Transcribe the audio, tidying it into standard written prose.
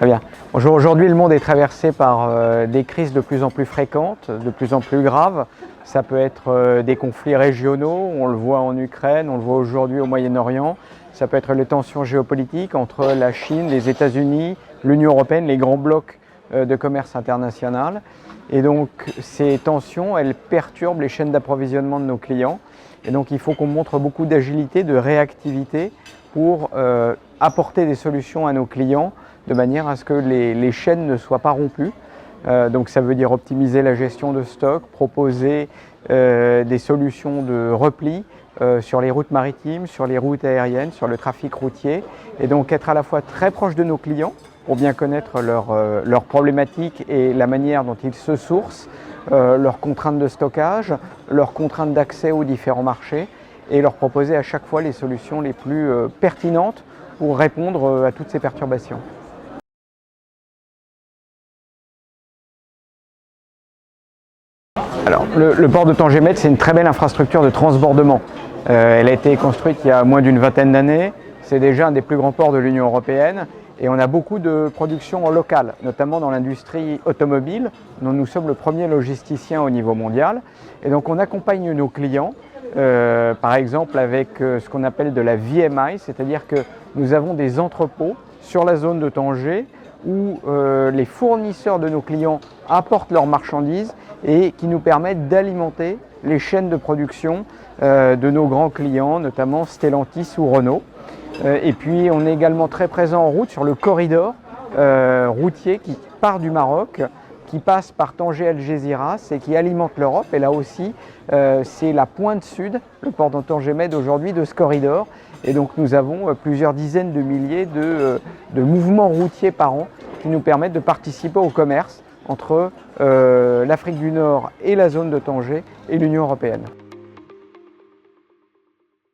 Très bien. Bonjour. Aujourd'hui, le monde est traversé par des crises de plus en plus fréquentes, de plus en plus graves. Ça peut être des conflits régionaux, on le voit en Ukraine, on le voit aujourd'hui au Moyen-Orient. Ça peut être les tensions géopolitiques entre la Chine, les États-Unis, l'Union européenne, les grands blocs de commerce international. Et donc ces tensions, elles perturbent les chaînes d'approvisionnement de nos clients. Et donc il faut qu'on montre beaucoup d'agilité, de réactivité pour apporter des solutions à nos clients de manière à ce que les chaînes ne soient pas rompues. Donc ça veut dire optimiser la gestion de stock, proposer des solutions de repli sur les routes maritimes, sur les routes aériennes, sur le trafic routier, et donc être à la fois très proche de nos clients pour bien connaître leurs problématiques et la manière dont ils se sourcent, leurs contraintes de stockage, leurs contraintes d'accès aux différents marchés, et leur proposer à chaque fois les solutions les plus pertinentes pour répondre à toutes ces perturbations. Alors, le port de Tanger-Metz, c'est une très belle infrastructure de transbordement. Elle a été construite il y a moins d'une vingtaine d'années. C'est déjà un des plus grands ports de l'Union européenne et on a beaucoup de production locale, notamment dans l'industrie automobile, dont nous sommes le premier logisticien au niveau mondial. Et donc on accompagne nos clients, par exemple avec ce qu'on appelle de la VMI, c'est-à-dire que nous avons des entrepôts sur la zone de Tanger où les fournisseurs de nos clients apportent leurs marchandises et qui nous permettent d'alimenter les chaînes de production de nos grands clients, notamment Stellantis ou Renault. Et puis on est également très présent en route sur le corridor routier qui part du Maroc, qui passe par Tanger-Algésiras et qui alimente l'Europe. Et là aussi, c'est la pointe sud, le port de Tanger-Metz aujourd'hui, de ce corridor. Et donc nous avons plusieurs dizaines de milliers de mouvements routiers par an qui nous permettent de participer au commerce entre l'Afrique du Nord et la zone de Tanger et l'Union européenne.